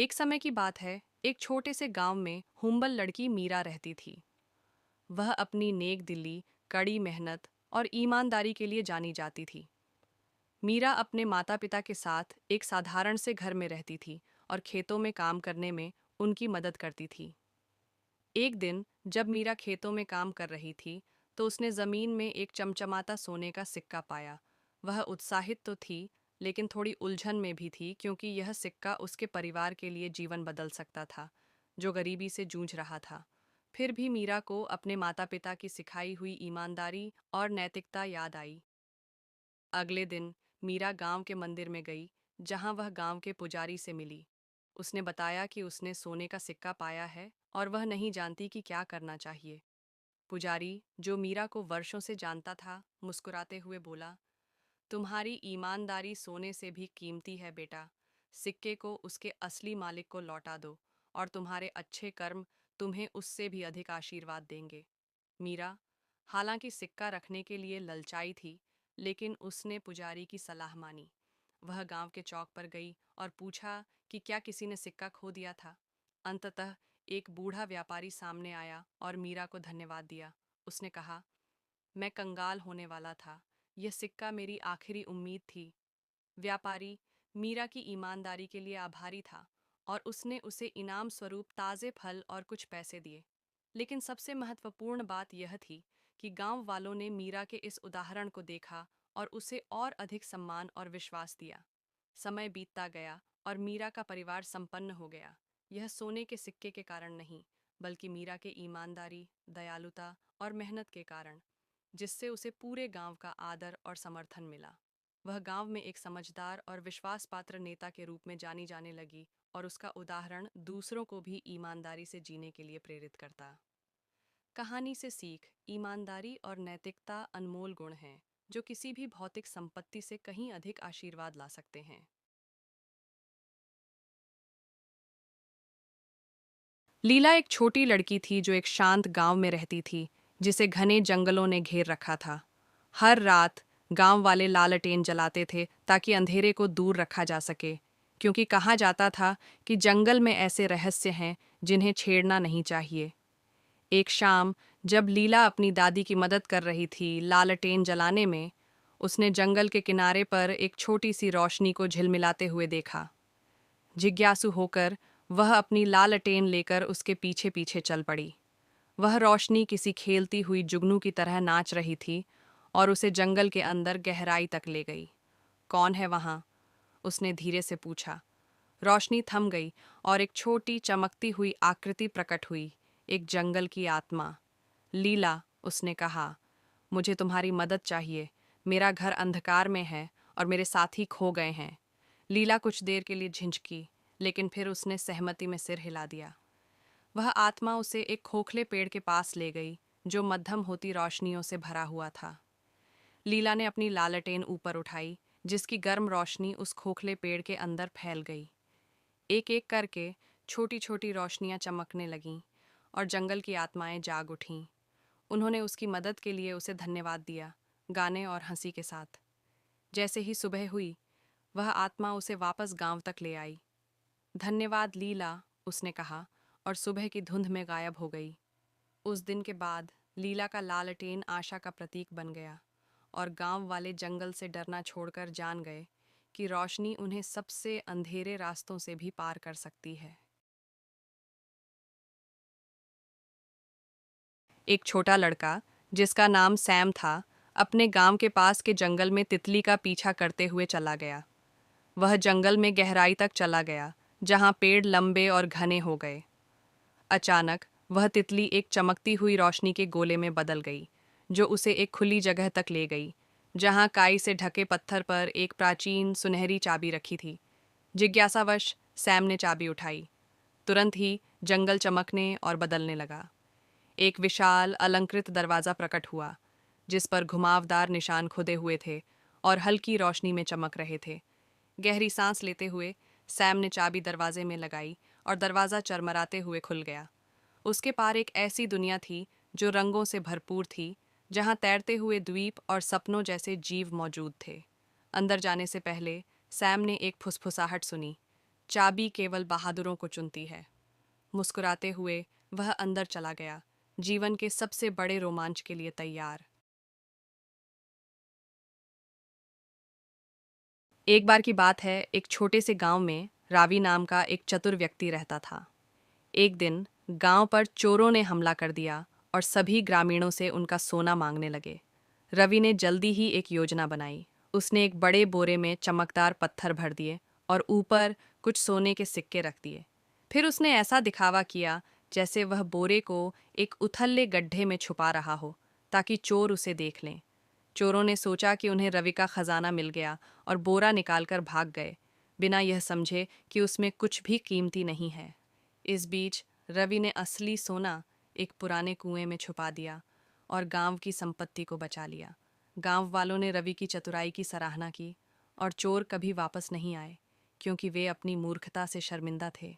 एक समय की बात है। एक छोटे से गांव में हुम्बल लड़की मीरा रहती थी। वह अपनी नेक दिली, कड़ी मेहनत और ईमानदारी के लिए जानी जाती थी। मीरा अपने माता पिता के साथ एक साधारण से घर में रहती थी और खेतों में काम करने में उनकी मदद करती थी। एक दिन जब मीरा खेतों में काम कर रही थी, तो उसने जमीन में एक चमचमाता सोने का सिक्का पाया। वह उत्साहित तो थी, लेकिन थोड़ी उलझन में भी थी, क्योंकि यह सिक्का उसके परिवार के लिए जीवन बदल सकता था, जो गरीबी से जूझ रहा था। फिर भी मीरा को अपने माता पिता की सिखाई हुई ईमानदारी और नैतिकता याद आई। अगले दिन मीरा गांव के मंदिर में गई, जहां वह गांव के पुजारी से मिली। उसने बताया कि उसने सोने का सिक्का पाया है और वह नहीं जानती कि क्या करना चाहिए। पुजारी, जो मीरा को वर्षों से जानता था, मुस्कुराते हुए बोला, तुम्हारी ईमानदारी सोने से भी कीमती है बेटा। सिक्के को उसके असली मालिक को लौटा दो, और तुम्हारे अच्छे कर्म तुम्हें उससे भी अधिक आशीर्वाद देंगे। मीरा, हालांकि सिक्का रखने के लिए ललचाई थी, लेकिन उसने पुजारी की सलाह मानी। वह गांव के चौक पर गई और पूछा कि क्या किसी ने सिक्का खो दिया था। अंततः एक बूढ़ा व्यापारी सामने आया और मीरा को धन्यवाद दिया। उसने कहा, मैं कंगाल होने वाला था, यह सिक्का मेरी आखिरी उम्मीद थी। व्यापारी मीरा की ईमानदारी के लिए आभारी था, और उसने उसे इनाम स्वरूप ताज़े फल और कुछ पैसे दिए। लेकिन सबसे महत्वपूर्ण बात यह थी कि गांव वालों ने मीरा के इस उदाहरण को देखा और उसे और अधिक सम्मान और विश्वास दिया। समय बीतता गया और मीरा का परिवार संपन्न हो गया। यह सोने के सिक्के के कारण नहीं, बल्कि मीरा के ईमानदारी, दयालुता और मेहनत के कारण, जिससे उसे पूरे गांव का आदर और समर्थन मिला। वह गांव में एक समझदार और विश्वासपात्र नेता के रूप में जानी जाने लगी, और उसका उदाहरण दूसरों को भी ईमानदारी से जीने के लिए प्रेरित करता। कहानी से सीख: ईमानदारी और नैतिकता अनमोल गुण हैं, जो किसी भी भौतिक संपत्ति से कहीं अधिक आशीर्वाद ला सकते हैं। लीला एक छोटी लड़की थी जो एक शांत गांव में रहती थी, जिसे घने जंगलों ने घेर रखा था। हर रात गांव वाले लालटेन जलाते थे ताकि अंधेरे को दूर रखा जा सके, क्योंकि कहा जाता था कि जंगल में ऐसे रहस्य हैं जिन्हें छेड़ना नहीं चाहिए। एक शाम, जब लीला अपनी दादी की मदद कर रही थी लालटेन जलाने में, उसने जंगल के किनारे पर एक छोटी सी रोशनी को झिलमिलाते हुए देखा। जिज्ञासु होकर वह अपनी लालटेन लेकर उसके पीछे पीछे चल पड़ी। वह रोशनी किसी खेलती हुई जुगनू की तरह नाच रही थी और उसे जंगल के अंदर गहराई तक ले गई। कौन है वहाँ? उसने धीरे से पूछा। रोशनी थम गई और एक छोटी चमकती हुई आकृति प्रकट हुई, एक जंगल की आत्मा। लीला, उसने कहा, मुझे तुम्हारी मदद चाहिए। मेरा घर अंधकार में है और मेरे साथी खो गए हैं। लीला कुछ देर के लिए झिंझकी, लेकिन फिर उसने सहमति में सिर हिला दिया। वह आत्मा उसे एक खोखले पेड़ के पास ले गई, जो मध्यम होती रोशनियों से भरा हुआ था। लीला ने अपनी लालटेन ऊपर उठाई, जिसकी गर्म रोशनी उस खोखले पेड़ के अंदर फैल गई। एक एक करके छोटी छोटी रोशनियां चमकने लगीं और जंगल की आत्माएं जाग उठीं। उन्होंने उसकी मदद के लिए उसे धन्यवाद दिया, गाने और हंसी के साथ। जैसे ही सुबह हुई, वह आत्मा उसे वापस गांव तक ले आई। धन्यवाद लीला, उसने कहा, और सुबह की धुंध में गायब हो गई। उस दिन के बाद लीला का लालटेन आशा का प्रतीक बन गया, और गांव वाले जंगल से डरना छोड़कर जान गए कि रोशनी उन्हें सबसे अंधेरे रास्तों से भी पार कर सकती है। एक छोटा लड़का, जिसका नाम सैम था, अपने गांव के पास के जंगल में तितली का पीछा करते हुए चला गया। वह जंगल में गहराई तक चला गया, जहां पेड़ लंबे और घने हो गए। अचानक वह तितली एक चमकती हुई रोशनी के गोले में बदल गई, जो उसे एक खुली जगह तक ले गई, जहां काई से ढके पत्थर पर एक प्राचीन सुनहरी चाबी रखी थी। जिज्ञासावश सैम ने चाबी उठाई। तुरंत ही जंगल चमकने और बदलने लगा। एक विशाल अलंकृत दरवाज़ा प्रकट हुआ, जिस पर घुमावदार निशान खुदे हुए थे और हल्की रोशनी में चमक रहे थे। गहरी सांस लेते हुए सैम ने चाबी दरवाजे में लगाई और दरवाज़ा चरमराते हुए खुल गया। उसके पार एक ऐसी दुनिया थी जो रंगों से भरपूर थी, जहां तैरते हुए द्वीप और सपनों जैसे जीव मौजूद थे। अंदर जाने से पहले सैम ने एक फुसफुसाहट सुनी। चाबी केवल बहादुरों को चुनती है। मुस्कुराते हुए वह अंदर चला गया, जीवन के सबसे बड़े रोमांच के लिए तैयार। एक बार की बात है, एक छोटे से गांव में रावी नाम का एक चतुर व्यक्ति रहता था। एक दिन गांव पर चोरों ने हमला कर दिया और सभी ग्रामीणों से उनका सोना मांगने लगे। रवि ने जल्दी ही एक योजना बनाई। उसने एक बड़े बोरे में चमकदार पत्थर भर दिए और ऊपर कुछ सोने के सिक्के रख दिए। फिर उसने ऐसा दिखावा किया जैसे वह बोरे को एक उथले गड्ढे में छुपा रहा हो, ताकि चोर उसे देख लें। चोरों ने सोचा कि उन्हें रवि का खजाना मिल गया और बोरा निकालकर भाग गए, बिना यह समझे कि उसमें कुछ भी कीमती नहीं है। इस बीच रवि ने असली सोना एक पुराने कुएं में छुपा दिया और गांव की संपत्ति को बचा लिया। गांव वालों ने रवि की चतुराई की सराहना की और चोर कभी वापस नहीं आए, क्योंकि वे अपनी मूर्खता से शर्मिंदा थे।